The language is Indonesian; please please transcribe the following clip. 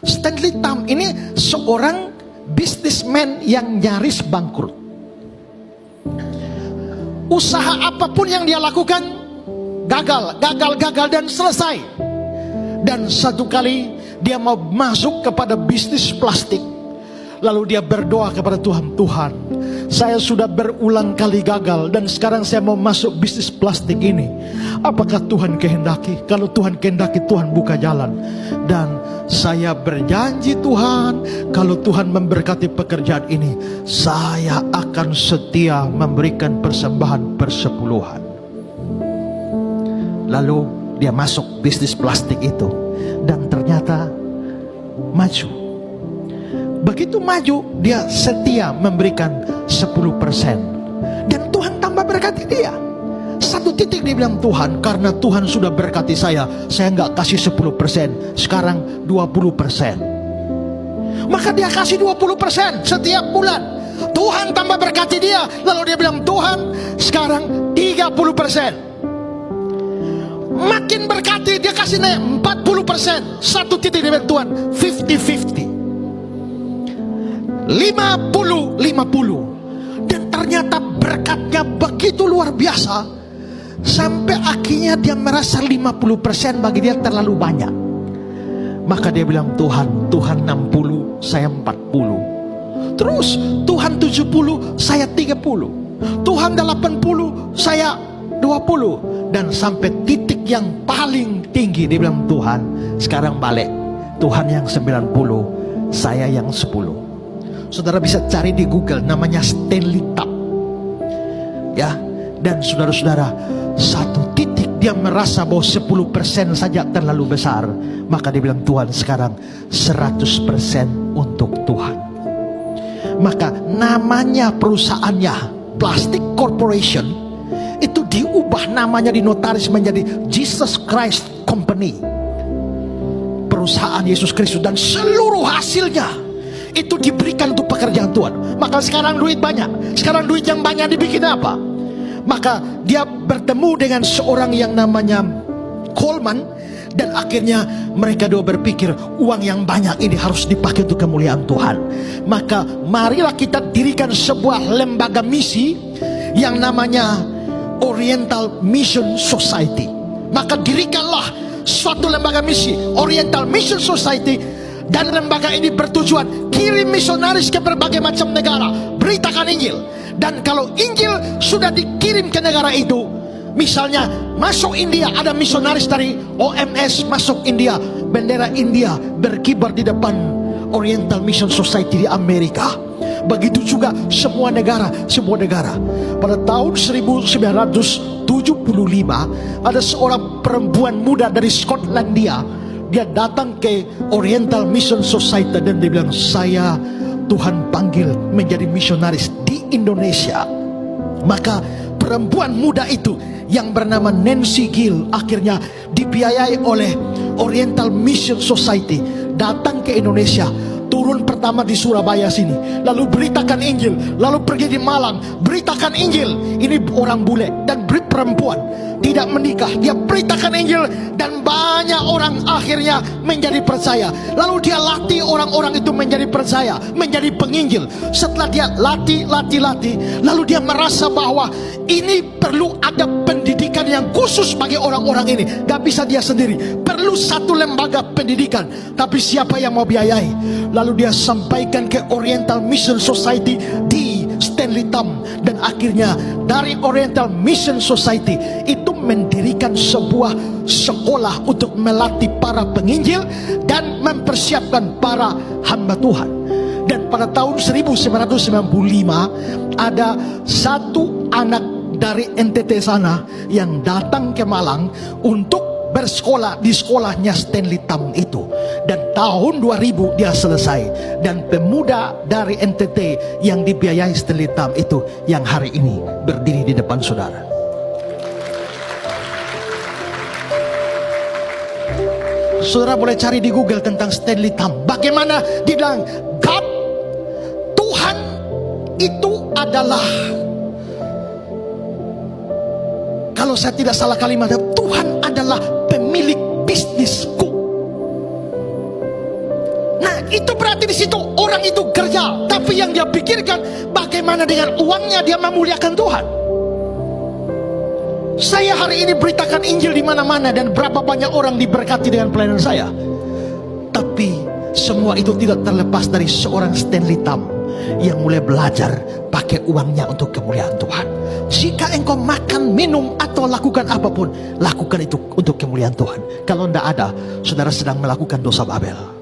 Stanley Tam ini seorang businessman yang nyaris bangkrut. Usaha apapun yang dia lakukan gagal dan selesai. Dan satu kali dia mau masuk kepada bisnis plastik. Lalu dia berdoa kepada Tuhan, Tuhan, saya sudah berulang kali gagal dan sekarang saya mau masuk bisnis plastik ini. Apakah Tuhan kehendaki? Kalau Tuhan kehendaki, Tuhan buka jalan. Dan saya berjanji Tuhan, kalau Tuhan memberkati pekerjaan ini, saya akan setia memberikan persembahan persepuluhan. Lalu dia masuk bisnis plastik itu dan ternyata maju. Begitu maju, dia setia memberikan 10%. Dan Tuhan tambah berkati dia. Satu titik dia bilang, Tuhan, karena Tuhan sudah berkati saya nggak kasih 10%, sekarang 20%. Maka dia kasih 20% setiap bulan. Tuhan tambah berkati dia. Lalu dia bilang, Tuhan, sekarang 30%. Makin berkati, dia kasih naik 40%. Satu titik dia bilang, Tuhan, 50-50. 50-50. Dan ternyata berkatnya begitu luar biasa, sampai akhirnya dia merasa 50% bagi dia terlalu banyak. Maka dia bilang, Tuhan 60, saya 40. Terus Tuhan 70, saya 30. Tuhan 80, saya 20. Dan sampai titik yang paling tinggi dia bilang, Tuhan sekarang balik, Tuhan yang 90, saya yang 10. Saudara bisa cari di Google, namanya Stanley Tam. Ya, dan saudara-saudara, satu titik dia merasa bahwa 10% saja terlalu besar. Maka dia bilang, Tuhan sekarang 100% untuk Tuhan. Maka namanya perusahaannya Plastic Corporation itu diubah namanya di notaris menjadi Jesus Christ Company, perusahaan Yesus Kristus. Dan seluruh hasilnya itu diberikan untuk pekerjaan Tuhan. Maka sekarang duit banyak. Sekarang duit yang banyak dibikin apa? Maka dia bertemu dengan seorang yang namanya Coleman. Dan akhirnya mereka dua berpikir, uang yang banyak ini harus dipakai untuk kemuliaan Tuhan. Maka marilah kita dirikan sebuah lembaga misi yang namanya Oriental Mission Society. Maka dirikanlah suatu lembaga misi, Oriental Mission Society. Dan lembaga ini bertujuan kirim misionaris ke berbagai macam negara, beritakan Injil. Dan kalau Injil sudah dikirim ke negara itu, misalnya masuk India, ada misionaris dari OMS masuk India, bendera India berkibar di depan Oriental Mission Society di Amerika. Begitu juga semua negara. Pada tahun 1975 ada seorang perempuan muda dari Skotlandia. Dia datang ke Oriental Mission Society dan dia bilang, saya Tuhan panggil menjadi misionaris di Indonesia. Maka perempuan muda itu yang bernama Nancy Gill akhirnya dibiayai oleh Oriental Mission Society datang ke Indonesia. Turun pertama di Surabaya sini, lalu beritakan Injil, lalu pergi di Malang, beritakan Injil. Ini orang bule dan perempuan tidak menikah, dia beritakan Injil dan banyak orang akhirnya menjadi percaya. Lalu dia latih orang-orang itu menjadi percaya, menjadi penginjil. Setelah dia latih, lalu dia merasa bahwa ini perlu ada pendidikan yang khusus bagi orang-orang ini. Gak bisa dia sendiri, perlu satu lembaga pendidikan. Tapi siapa yang mau biayai? Lalu dia sampaikan ke Oriental Mission Society di Stanley Tam. Dan akhirnya dari Oriental Mission Society itu mendirikan sebuah sekolah untuk melatih para penginjil dan mempersiapkan para hamba Tuhan. Dan pada tahun 1995 ada satu anak dari NTT sana yang datang ke Malang untuk bersekolah di sekolahnya Stanley Tam itu. Dan tahun 2000 dia selesai. Dan pemuda dari NTT yang dibiayai Stanley Tam itu yang hari ini berdiri di depan saudara. Saudara boleh cari di Google tentang Stanley Tam. Bagaimana dia bilang, God, Tuhan itu adalah, kalau saya tidak salah kalimat, Tuhan adalah pemilik bisnisku. Nah, itu berarti di situ orang itu kerja, tapi yang dia pikirkan bagaimana dengan uangnya dia memuliakan Tuhan. Saya hari ini beritakan Injil di mana-mana dan berapa banyak orang diberkati dengan pelayanan saya. Tapi semua itu tidak terlepas dari seorang Stanley Tam yang mulai belajar pakai uangnya untuk kemuliaan Tuhan. Jika engkau makan, minum atau lakukan apapun, lakukan itu untuk kemuliaan Tuhan. Kalau tidak ada, saudara sedang melakukan dosa Babel.